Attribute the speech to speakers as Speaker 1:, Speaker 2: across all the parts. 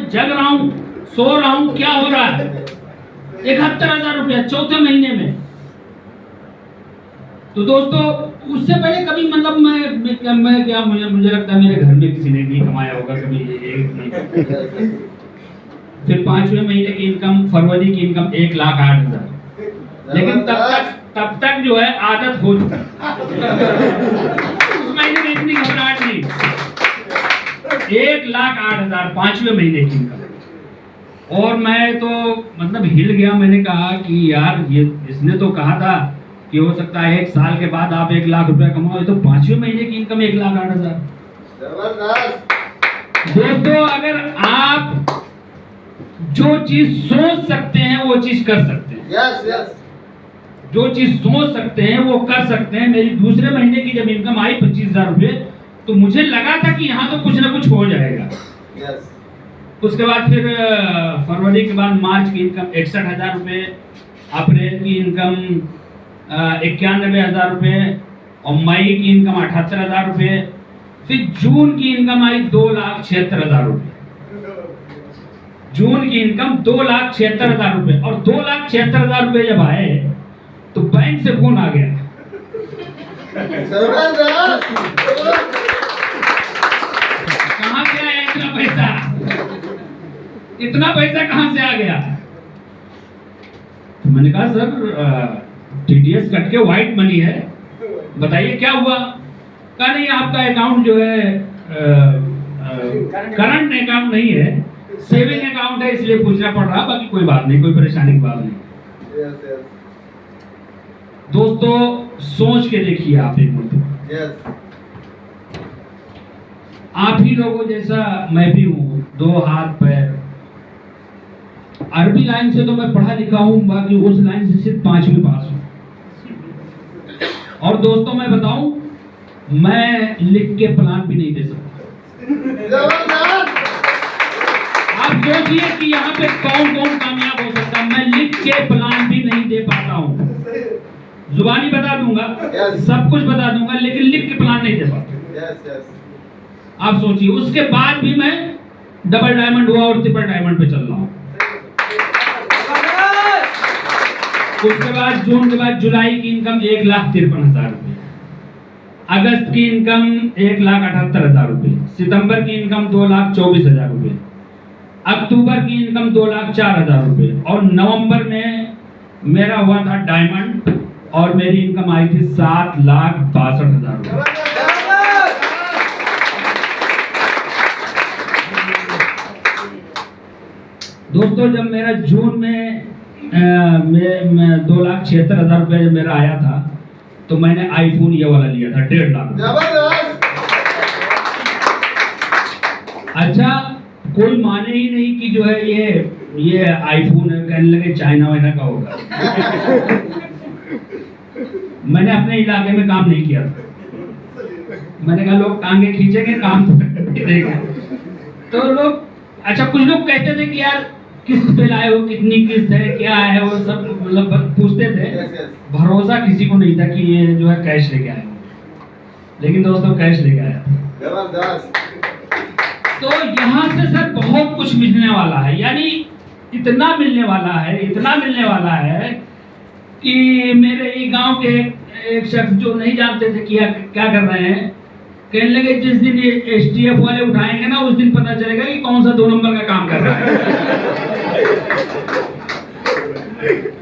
Speaker 1: जग रहा हूँ, सो रहा हूँ, क्या हो रहा है? 71,000 रुपया चौथे महीने में। तो दोस्तों उससे पहले कभी मतलब मैं क्या मुझे लगता है मेरे घर में किसी ने नहीं कमाया होगा कभी एक महीने। फिर 5वें महीने की इनकम, फरवरी की इनकम 1,08,000। लेकिन तब तक जो है आदत हो चुका। उस महीने में इतनी घबराहट नहीं। 1,08,000 5वें महीने की इनकम। और मैं तो मतलब हिल गया। मैंने कहा कि यार ये इसने तो कहा था कि हो सकता है 1 साल के बाद आप 1,00,000 रुपया कमाओ, ये तो 5वें महीने की इनकम 1,08,000। दोस्तों अगर आप जो चीज सोच सकते हैं वो चीज कर सकते हैं।
Speaker 2: यस।
Speaker 1: जो चीज सोच सकते हैं वो कर सकते हैं। मेरी दूसरे महीने की जब इनकम आई 25,000 रुपये, तो मुझे लगा था कि यहाँ तो कुछ ना कुछ हो जाएगा।
Speaker 2: यस।
Speaker 1: उसके बाद फिर फरवरी के बाद मार्च की इनकम 61,000 रुपये, अप्रैल की इनकम 91,000 रुपये और मई की इनकम 78,000 रुपये। फिर जून की इनकम आई 2,76,000 रुपये। जून की इनकम 2,76,000 रुपये। और 2,76,000 रुपये जब आए तो बैंक से फोन आ गया। कहां से आया इतना पैसा? इतना पैसा कहां से आ गया? तो मैंने कहा सर टीडीएस कट के व्हाइट मनी है, बताइए क्या हुआ? कहा नहीं आपका अकाउंट जो है करंट अकाउंट नहीं है, सेविंग अकाउंट है, इसलिए पूछना पड़ रहा। बाकी कोई बात नहीं, कोई परेशानी की बात नहीं। दोस्तों सोच के देखिए आप एक मिनट। आप ही लोगों जैसा मैं भी हूँ, 2 हाथ पैर। अरबी लाइन से तो मैं पढ़ा लिखा हूँ, बाकी उस लाइन से सिर्फ 5वीं पास हूँ। और दोस्तों मैं बताऊं, मैं लिख के प्लान भी नहीं दे सकता। आप सोचिए कि यहाँ पे कौन कौन कामयाब हो सकता है। मैं लिख के प्लान भी नहीं दे पाता हूँ। जुबानी बता दूंगा, सब कुछ बता दूंगा, लेकिन लिख के प्लान नहीं दे पाता। आप सोचिए, उसके बाद भी मैं डबल डायमंड हुआ और ट्रिपल डायमंड पे चल रहा हूँ। उसके बाद जून के बाद जुलाई की इनकम 1,53,000 रुपये, अगस्त की इनकम 1,78,000 रुपये, सितंबर की इनकम 2,24,000 रुपये, अक्टूबर की इनकम 2,04,000 रुपये और नवंबर में मेरा हुआ था डायमंड और मेरी इनकम आई थी 7,62,000 रुपये। दोस्तों जब मेरा जून में 2,76,000 रुपये जब मेरा आया था, तो मैंने आईफोन ये वाला लिया था 1.5 लाख। अच्छा, कोई माने ही नहीं कि जो है ये आईफोन है, कहने लगे चाइना वाइना का होगा। मैंने अपने इलाके में काम नहीं किया था। मैंने कहा लोग टांगे खींचेंगे, काम देंगे। तो लोग, अच्छा कुछ लोग कहते थे कि यार किस्त पे लाए हो, कितनी किस्त है, क्या है, वो सब मतलब पूछते थे। भरोसा किसी को नहीं था कि ये जो है कैश लेके आए हो। लेकिन दोस्तों कैश लेके आया। तो यहाँ से सर बहुत कुछ मिलने वाला है, यानी इतना मिलने वाला है, इतना मिलने वाला है कि मेरे ही गांव के एक शख्स जो नहीं जानते थे कि क्या कर रहे हैं, कहने लगे जिस दिन ये एसटीएफ वाले उठाएंगे ना, उस दिन पता चलेगा कि कौन सा 2 नंबर का काम कर रहा है।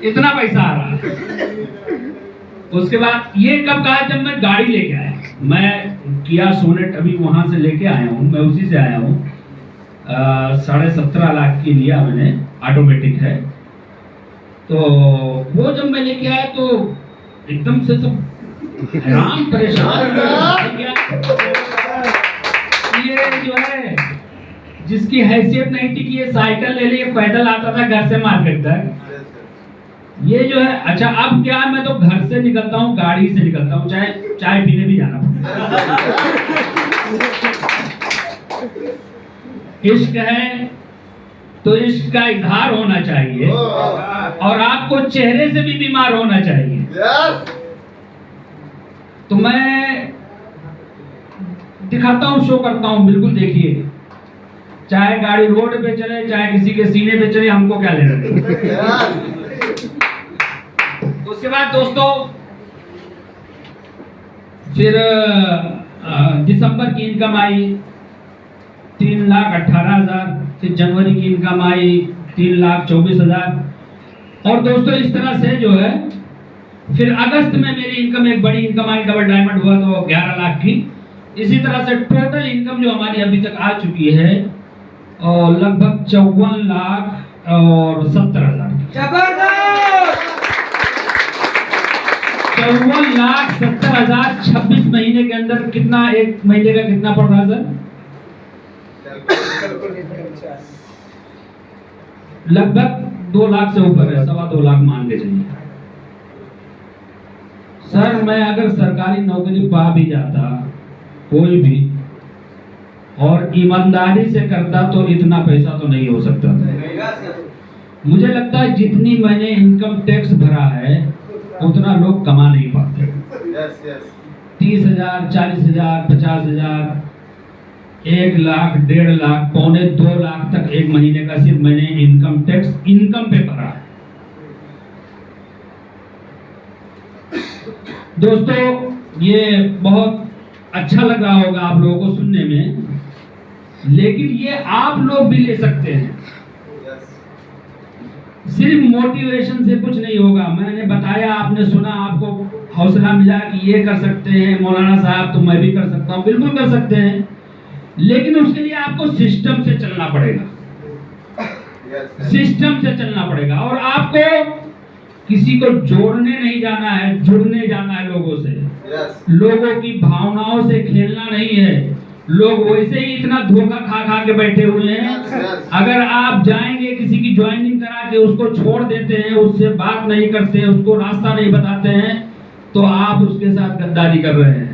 Speaker 1: इतना पैसा आ रहा है। उसके बाद ये कब कहा, जब मैं गाड़ी लेके आया। मैं किया सोनेट अभी वहां से लेके आया हूँ, मैं उसी से आया हूँ। 17.5 लाख की लिया मैंने, ऑटोमेटिक है। तो वो जब मैं लेके आया तो एकदम से सब हैरान परेशान। ये जो है जिसकी हैसियत नहीं थी कि ये साइकिल ले लिए, पैदल आता था घर से मार्केट तक, ये जो है। अच्छा अब क्या, मैं तो घर से निकलता हूँ, गाड़ी से निकलता हूँ, चाहे चाय पीने भी जाना पड़े। इश्क है तो इश्क का इजहार होना चाहिए और आपको चेहरे से भी बीमार होना चाहिए। तो मैं दिखाता हूँ, शो करता हूँ, बिल्कुल देखिए। चाहे गाड़ी रोड पे चले, चाहे किसी के सीने पे चले, हमको क्या लेना देना। उसके बाद दोस्तों फिर दिसंबर की इनकम आई 3,18,000, फिर जनवरी की इनकम आई 3,24,000, और दोस्तों इस तरह से जो है फिर अगस्त में मेरी इनकम, एक बड़ी इनकम आई, डबल डायमंड हुआ तो 11 लाख की। इसी तरह से टोटल इनकम जो हमारी अभी तक आ चुकी है और लगभग 54,70,000।
Speaker 2: जबरदस्त।
Speaker 1: 54,70,000 26 महीने के अंदर। कितना, एक महीने का कितना पड़ रहा है सर? लगभग 2 लाख से ऊपर है, 2.25 लाख मान के चलिए। सर मैं अगर सरकारी नौकरी पा भी जाता कोई भी और ईमानदारी से करता तो इतना पैसा तो नहीं हो सकता था। मुझे लगता है जितनी मैंने इनकम टैक्स भरा है उतना लोग कमा नहीं पाते। 30,000, 40,000, 50,000, 1 लाख, 1.5 लाख, 1.25 लाख तक एक महीने का सिर्फ मैंने इनकम टैक्स इनकम पे भरा है। दोस्तों ये बहुत अच्छा लग रहा होगा आप लोगों को सुनने में, लेकिन ये आप लोग भी ले सकते हैं। सिर्फ मोटिवेशन से कुछ नहीं होगा। मैंने बताया, आपने सुना, आपको हौसला मिला कि ये कर सकते हैं मौलाना साहब, तो मैं भी कर सकता हूँ। बिल्कुल कर सकते हैं, लेकिन उसके लिए आपको सिस्टम से चलना पड़ेगा। सिस्टम से चलना पड़ेगा, और आपको किसी को जोड़ने नहीं जाना है, जुड़ने जाना है लोगों से। लोगों की भावनाओं से खेलना नहीं है। लोग वैसे ही इतना धोखा खा खा के बैठे हुए हैं। अगर आप जाएंगे किसी की ज्वाइनिंग करा के उसको छोड़ देते हैं, उससे बात नहीं करते हैं, उसको रास्ता नहीं बताते हैं, तो आप उसके साथ गद्दारी कर रहे हैं।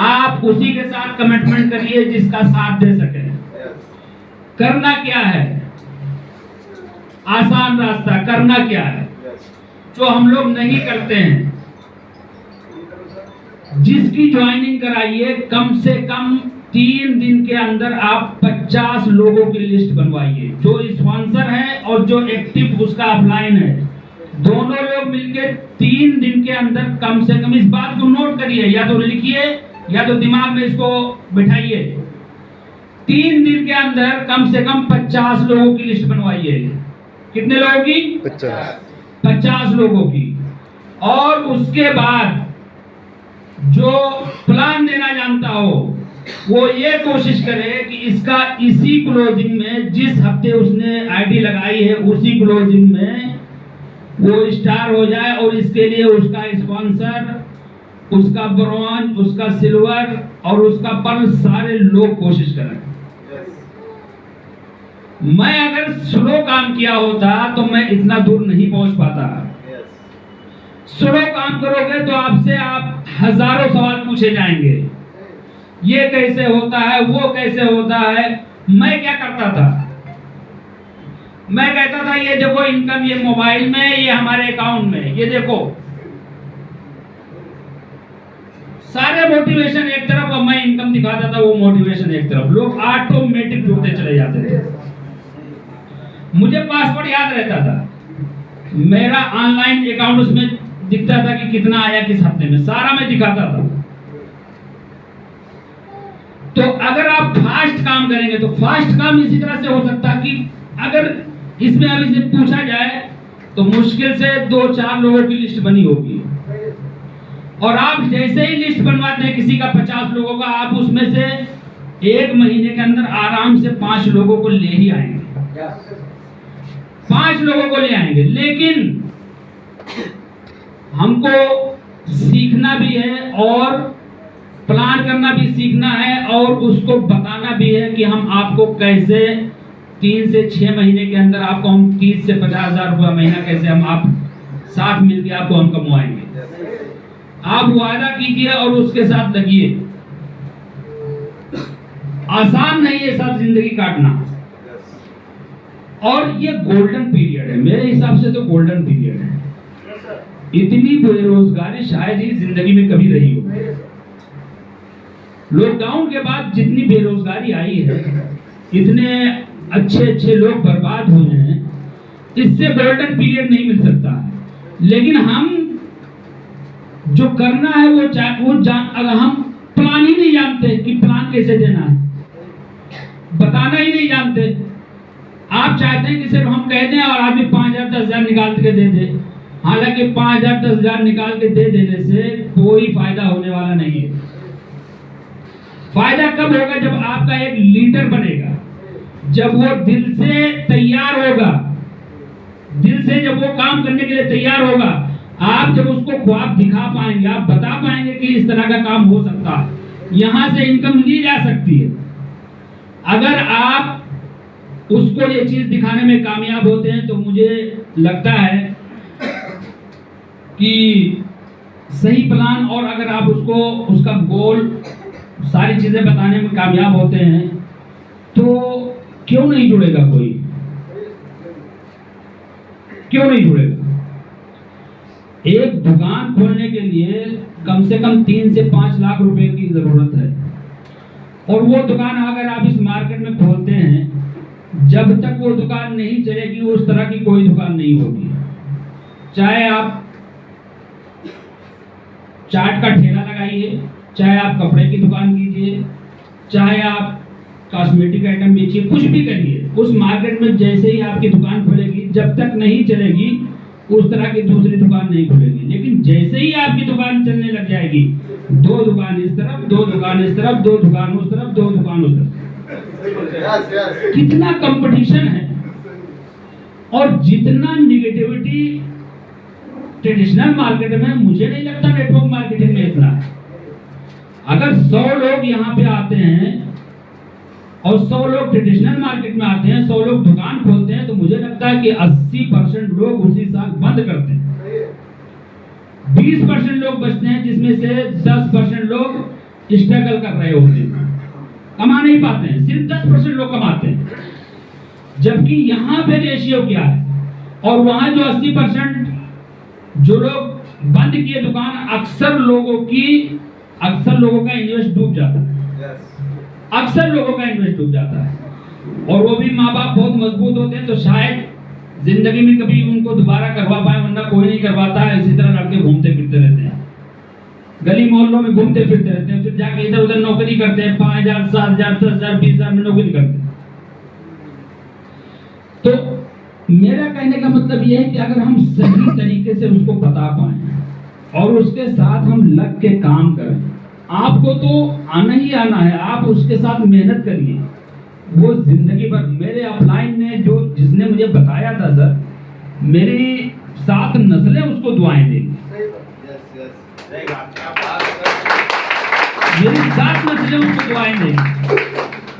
Speaker 1: आप उसी के साथ कमिटमेंट करिए जिसका साथ दे सके। करना क्या है? आसान रास्ता। करना क्या है जो हम लोग नहीं करते हैं? जिसकी ज्वाइनिंग कराइए, कम से कम 3 दिन के अंदर आप 50 लोगों की लिस्ट बनवाइए, जो स्पॉन्सर है और जो एक्टिव उसका अपलाइन है। दोनों लोग मिलकर 3 दिन के अंदर कम से कम, इस बात को नोट करिए, या तो लिखिए या तो दिमाग में इसको बिठाइए, 3 दिन के अंदर कम से कम 50 लोगों की लिस्ट बनवाइए। कितने लोगों की? 50 लोगों की। और उसके बाद जो प्लान देना जानता हो वो ये कोशिश करे कि इसका इसी क्लोजिंग में, जिस हफ्ते उसने आईडी लगाई है उसी क्लोजिंग में वो स्टार हो जाए, और इसके लिए उसका स्पॉन्सर, उसका ब्रॉन्ज, उसका सिल्वर और उसका पर्ल सारे लोग कोशिश करें। मैं अगर स्लो काम किया होता तो मैं इतना दूर नहीं पहुंच पाता। स्लो काम करोगे तो आपसे आप हजारों सवाल पूछे जाएंगे। ये कैसे होता है, वो कैसे होता है। मैं क्या करता था? मैं कहता था ये देखो इनकम, ये मोबाइल में, ये हमारे अकाउंट में, ये देखो। सारे मोटिवेशन एक तरफ और मैं इनकम दिखाता था, वो मोटिवेशन एक तरफ। लोग ऑटोमेटिक जुड़ते चले जाते थे। मुझे पासवर्ड याद रहता था, मेरा ऑनलाइन अकाउंट उसमें दिखता था कि कितना आया किस हफ्ते में, सारा मैं दिखाता था। तो अगर आप फास्ट काम करेंगे तो फास्ट काम इसी तरह से हो सकता है कि अगर इसमें अभी से पूछा जाए तो मुश्किल से 2-4 लोगों की लिस्ट बनी होगी, और आप जैसे ही लिस्ट बनवाते हैं किसी का 50 लोगों का, आप उसमें से 1 महीने के अंदर आराम से 5 लोगों को ले ही आएंगे। 5 लोगों को ले आएंगे। लेकिन हमको सीखना भी है और प्लान करना भी सीखना है, और उसको बताना भी है कि हम आपको कैसे 3 से 6 महीने के अंदर आपको हम 30 से 50,000 रुपया महीना कैसे हम आप साथ मिलकर आपको हम कमवाएंगे। आप वादा कीजिए और उसके साथ लगिए। आसान नहीं है सब जिंदगी काटना, और ये गोल्डन पीरियड है, मेरे हिसाब से तो गोल्डन पीरियड है। इतनी बेरोजगारी शायद ही जिंदगी में कभी रही हो। लॉकडाउन के बाद जितनी बेरोजगारी आई है, इतने अच्छे अच्छे लोग बर्बाद हुए हैं, इससे गोल्डन पीरियड नहीं मिल सकता है। लेकिन हम जो करना है वो अगर हम प्लान ही नहीं जानते कि प्लान कैसे देना है, बताना ही नहीं जानते। आप चाहते हैं कि सिर्फ हम कह दें और आदमी 5,000 10,000 निकाल के दे दे। हालांकि 5,000 10,000 निकाल के दे देने से कोई फायदा होने वाला नहीं है। फायदा कब होगा? जब आपका एक लीडर बनेगा, जब वो दिल से तैयार होगा, दिल से जब वो काम करने के लिए तैयार होगा, आप जब उसको ख्वाब दिखा पाएंगे, आप बता पाएंगे कि इस तरह का काम हो सकता है, यहां से इनकम ली जा सकती है। अगर आप उसको ये चीज दिखाने में कामयाब होते हैं तो मुझे लगता है कि सही प्लान, और अगर आप उसको उसका गोल सारी चीजें बताने में कामयाब होते हैं तो क्यों नहीं जुड़ेगा कोई? क्यों नहीं जुड़ेगा? एक दुकान खोलने के लिए कम से कम 3 से 5 लाख रुपए की जरूरत है, और वो दुकान अगर आप इस मार्केट में खोलते हैं, जब तक वो दुकान नहीं चलेगी उस तरह की कोई दुकान नहीं होगी। चाहे आप चाट का ठेला लगाइए, चाहे आप कपड़े की दुकान कीजिए, चाहे आप कॉस्मेटिक आइटम बेचिए, कुछ भी करिए, उस मार्केट में जैसे ही आपकी दुकान खुलेगी, जब तक नहीं चलेगी उस तरह की दूसरी दुकान नहीं खुलेगी। लेकिन जैसे ही आपकी दुकान चलने लग जाएगी, 2 दुकान इस तरफ, 2 दुकान इस तरफ, 2 दुकान उस तरफ, 2 दुकान उस तरफ, कितना कंपटीशन है। और जितना निगेटिविटी ट्रेडिशनल मार्केट में, मुझे नहीं लगता नेटवर्क मार्केटिंग में इतना है। अगर 100 लोग यहाँ पे आते हैं और 100 लोग ट्रेडिशनल मार्केट में आते हैं, 100 लोग दुकान खोलते हैं, तो मुझे लगता है कि 80% लोग उसी साल बंद करते हैं। 20% लोग बचते हैं, जिसमें से 10% लोग स्ट्रगल कर रहे होते हैं, कमा नहीं पाते हैं, सिर्फ 10% लोग कमाते हैं। जबकि यहाँ पे रेशियो क्या है? और वहां जो 80% जो लोग बंद किए दुकान, अक्सर लोगों का इन्वेस्ट डूब जाता है, अक्सर लोगों का इन्वेस्ट डूब जाता है। और वो भी माँ बाप बहुत मजबूत होते हैं तो शायद जिंदगी में कभी उनको दोबारा करवा पाए, वरना कोई नहीं करवाता है। इसी तरह लड़के घूमते फिरते रहते हैं, गली मोहल्लों में घूमते फिरते रहते हैं, फिर जाके इधर उधर नौकरी करते हैं, 5,000 7,000 10,000 20,000 में नौकरी करते हैं। तो मेरा कहने का मतलब यह है कि अगर हम सही तरीके से उसको बता पाए और उसके साथ हम लग के काम करें, आपको तो आना ही आना है, आप उसके साथ मेहनत करिए, वो जिंदगी भर। मेरे अपलाइन ने जिसने मुझे बताया था सर, मेरी 7 नस्लें उसको दुआएं देंगी, मेरी 7 नस्लें उसको दुआएं देंगी।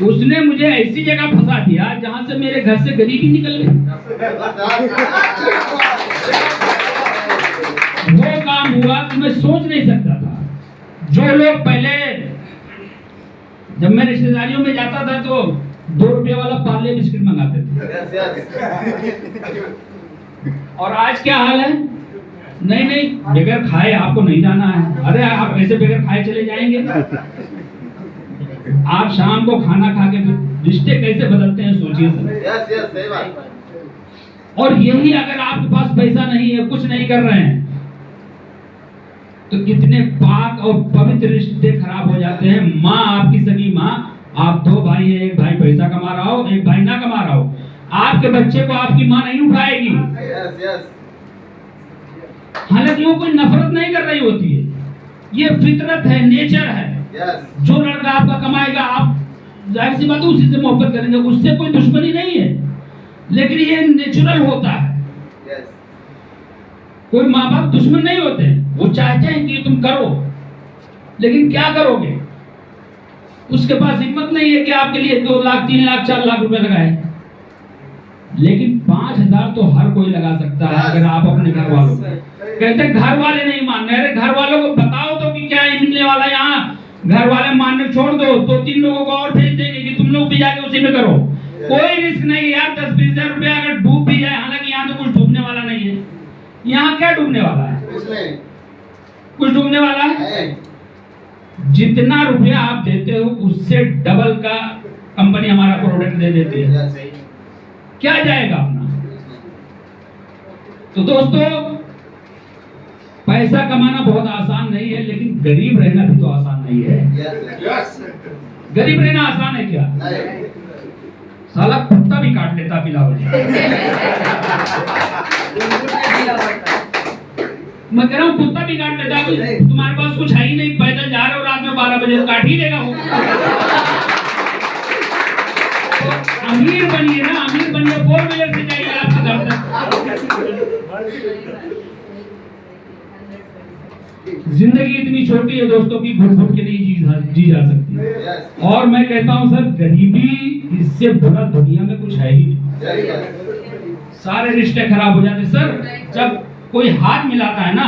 Speaker 1: उसने मुझे ऐसी जगह फंसा दिया जहां से मेरे घर से गरीबी निकल गई। वो काम हुआ कि मैं सोच नहीं सकता था। जो लोग पहले, जब मैं रिश्तेदारियों में जाता था तो 2 रुपये वाला पार्ले बिस्किट मंगाते थे, और आज क्या हाल है? नहीं, बगैर खाए आपको नहीं जाना है। अरे आप कैसे बगैर खाए चले जाएंगे? आप शाम को खाना खा के रिश्ते कैसे बदलते हैं, सोचिए सर।
Speaker 3: सही बात।
Speaker 1: और यही अगर आपके पास पैसा नहीं है, कुछ नहीं कर रहे हैं, तो कितने पाक और पवित्र रिश्ते खराब हो जाते हैं। माँ, आपकी सगी माँ, आप 2 भाई हैं, एक भाई पैसा कमा रहा हो, एक भाई ना कमा रहा हो, आपके बच्चे को आपकी माँ नहीं उठाएगी। हालांकि वो कोई नफरत नहीं कर रही होती है, ये फितरत है, नेचर है। जो लड़का आपका कमाएगा, आप जाहिर सी बात है उसी से मोहब्बत करेंगे, उससे कोई दुश्मनी नहीं है, लेकिन ये नेचुरल होता है। कोई माँ बाप दुश्मन नहीं होते, वो चाहते हैं कि तुम करो, लेकिन क्या करोगे? उसके पास हिम्मत नहीं है कि आपके लिए 2 लाख 3 लाख 4 लाख रुपए लगाए, लेकिन 5,000 तो हर कोई लगा सकता है अगर आप अपने घर वालों को। कहते घर वाले नहीं मान रहे, अरे घर वालों को बताओ तो कि क्या मिलने वाला है। यहाँ घर वाले मानने छोड़ दो तो 3 लोगों को और भेज देंगे कि तुम लोग भी जाके उसी में करो। कोई रिस्क नहीं यार, 10-20 हजार रुपया अगर डूब भी जाए, हालांकि यहाँ तो कुछ डूबने वाला नहीं है। यहाँ क्या डूबने वाला है? कुछ डूबने वाला है? जितना रुपया आप देते हो उससे डबल का कंपनी हमारा प्रोडक्ट दे देती है, क्या जाएगा अपना। तो दोस्तों, पैसा कमाना बहुत आसान नहीं है, लेकिन गरीब रहना भी तो आसान नहीं है। गरीब रहना आसान है क्या? साला कुत्ता भी काट लेता बिलावल। मैं कह रहा हूँ कुत्ता भी काट लेता। तुम्हारे पास कुछ है ही नहीं, पैदल जा रहे हो रात में 12 बजे, काट ही देगा वो। तो अमीर बनिए ना, अमीर बनिए, 4 व्हीलर से जाइए आपके घर तक। जिंदगी इतनी छोटी है दोस्तों की घुट घुट के नहीं जी जा सकती। और मैं कहता हूं सर, गरीबी इससे बुरा दुनिया में कुछ है ही नहीं। सारे रिश्ते खराब हो जाते सर। जब कोई हाथ मिलाता है ना,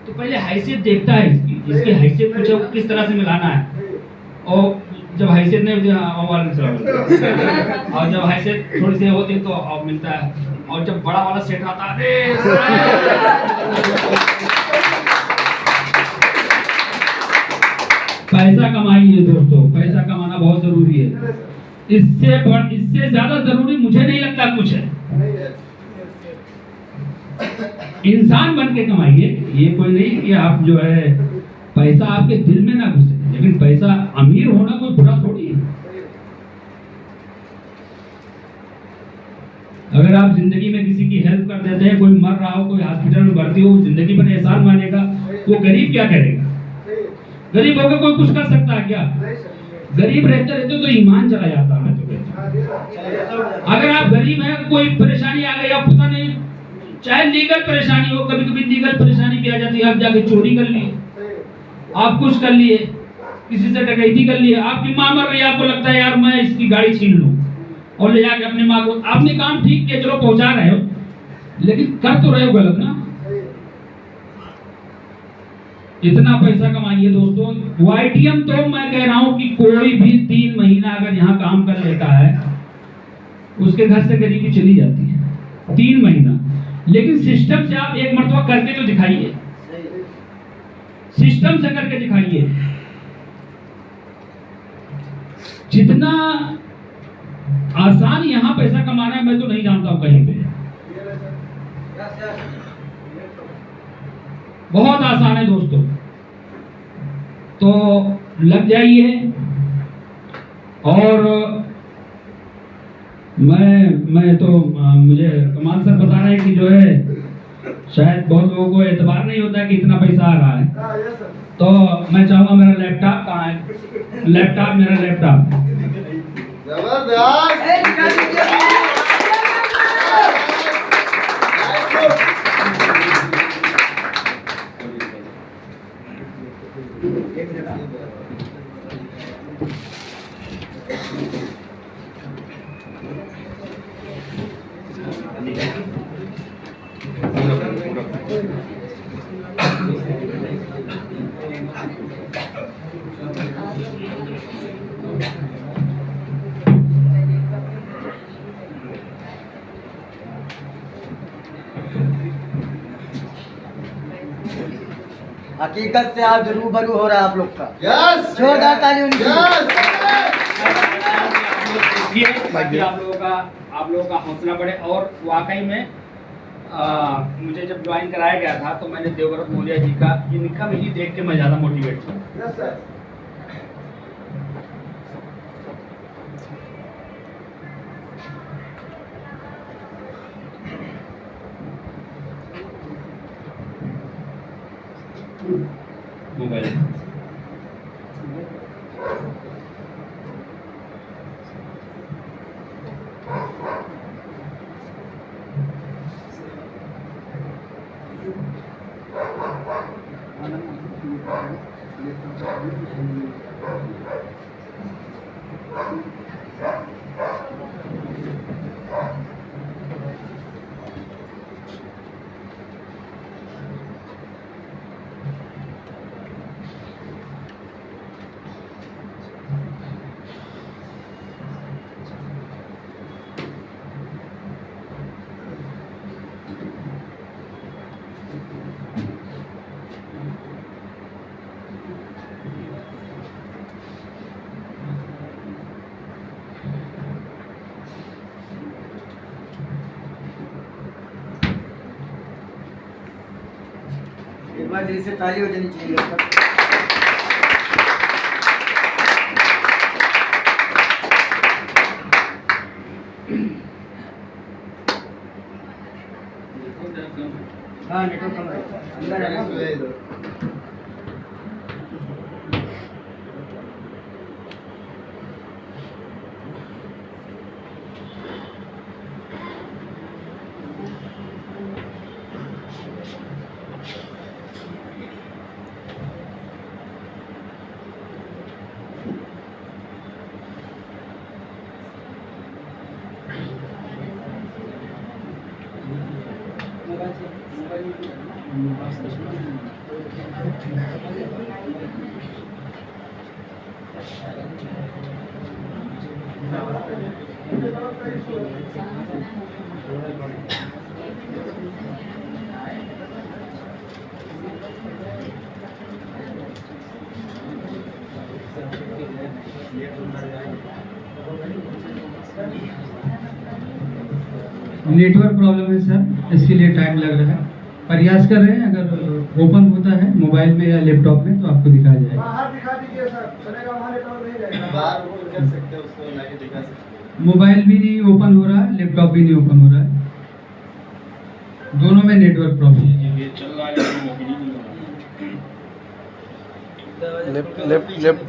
Speaker 1: तो पहले हैसियत देखता है इसकी हैसियत पूछे किस तरह से मिलाना है। और जब हैसियत नहीं और जब हैसियत थोड़ी सी होती तो अब मिलता है। और जब बड़ा वाला सेट आता है, पैसा कमाइए दोस्तों, पैसा कमाना बहुत जरूरी है। इससे ज्यादा जरूरी मुझे नहीं लगता कुछ है। इंसान बन के कमाइए। ये कोई नहीं कि आप जो है पैसा आपके दिल में ना घुसे, लेकिन पैसा अमीर होना कोई बुरा थोड़ी है। अगर आप जिंदगी में किसी की हेल्प कर देते हैं, कोई मर रहा हो, कोई हॉस्पिटल में भर्ती हो, जिंदगी पर एहसान मानेगा, वो गरीब क्या करेगा? गरीब होकर कोई कुछ कर सकता है क्या? गरीब रहते रहते तो ईमान चला जाता है। मैं तो कहता हूं, अगर आप गरीब हैं, कोई परेशानी आ गई, आप पता नहीं, चाहे लीगल परेशानी हो, कभी कभी लीगल परेशानी भी आ जाती है। आप जाके चोरी कर लिए, आप कुछ कर लिए, किसी से डकैती कर लिए, आपकी माँ मर रही है, आपको लगता है यार मैं इसकी गाड़ी छीन लूं और ले जाके अपनी माँ को, आपने काम ठीक किया, चलो पहुंचा रहे हो, लेकिन कर तो रहे हो गलत ना। इतना पैसा कमाइए दोस्तों। वाईटीएम तो मैं कह रहा हूं कि कोई भी 3 महीना अगर यहाँ काम कर लेता है, उसके घर से गरीबी चली जाती है। 3 महीना, लेकिन सिस्टम से आप एक मरतबा करके तो दिखाइए, सिस्टम से करके दिखाइए। जितना आसान यहाँ पैसा कमाना है, मैं तो नहीं जानता हूं कहीं पे। बहुत आसान है दोस्तों। तो लग जाइए। और मैं तो मुझे कमाल सर बता रहे हैं कि जो है शायद बहुत लोगों को एतबार नहीं होता है कि इतना पैसा आ रहा है। तो मैं चाहूंगा, मेरा लैपटॉप कहाँ है? लैपटॉप, मेरा लैपटॉप।
Speaker 2: हकीकत से आज रूबरू हो रहा है आप लोग का।
Speaker 4: यस,
Speaker 2: जोरदार ताली उनकी।
Speaker 1: ताकि आप लोगों का हौसला बढ़े। और वाकई में मुझे जब ज्वाइन कराया गया था, तो मैंने देवव्रत मौर्य जी का इनकम ही देख के मैं ज़्यादा मोटिवेट था।
Speaker 4: Yes sir.
Speaker 1: मोबाइल
Speaker 2: एक बार दिल से ताली हो जानी चाहिए। हाँ नेटवर्क कम है अंदर है ना।
Speaker 4: नेटवर्क प्रॉब्लम है सर, इसके लिए टाइम लग रहा है। प्रयास कर रहे हैं, अगर ओपन होता है मोबाइल में या लैपटॉप में तो आपको दिखाया जाएगा।
Speaker 5: बाहर दिखा दीजिए सर, चलेगा वहाँ नेटवर्क नहीं रहेगा। बाहर ओपन कर सकते हैं उसको, लाके दिखा सकते हैं।
Speaker 4: मोबाइल भी नहीं ओपन हो रहा है, लैपटॉप भी नहीं ओपन हो रहा है, दोनों में नेटवर्क प्रॉब्लम है।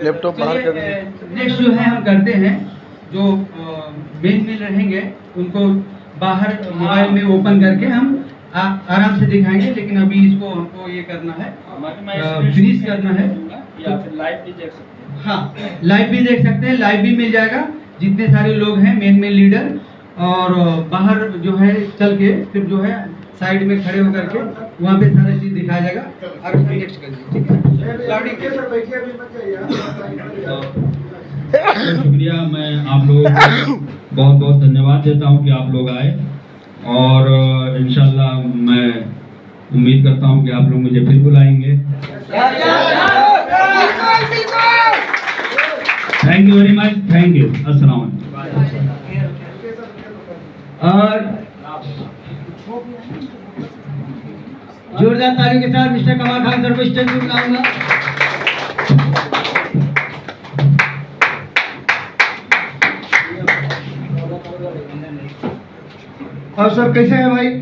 Speaker 5: लैपटॉप बाहर कर दीजिए।
Speaker 4: नेक्स्ट जो है हम करते हैं, जो मेन में रहेंगे उनको बाहर मोबाइल में ओपन करके हम आराम से दिखाएंगे, लेकिन अभी इसको हमको ये करना है, फिनिश करना है।
Speaker 3: या फिर लाइव भी देख सकते हैं।
Speaker 4: हाँ लाइव भी देख सकते हैं, लाइव भी मिल जाएगा जितने सारे लोग हैं मेन लीडर, और बाहर जो है चल के फिर जो है साइड में खड़े होकर के वहाँ पे सारा चीज दिखाया जाएगा। और नेक्स्ट कर दीजिए, ठीक है।
Speaker 5: बैठिए सर, बैठिए, अभी मत जाइए।
Speaker 6: शुक्रिया, मैं आप लोगों को बहुत बहुत धन्यवाद देता हूं कि आप लोग आए, और इंशाल्लाह मैं उम्मीद करता हूं कि आप लोग मुझे फिर बुलाएंगे। Thank you very much, thank you, अस्सलाम वालेकुम।
Speaker 4: और जोरदार तालियों के साथ मिस्टर कमाल खान सर को स्टेज पर बुलाऊंगा।
Speaker 5: और सर कैसे हैं भाई?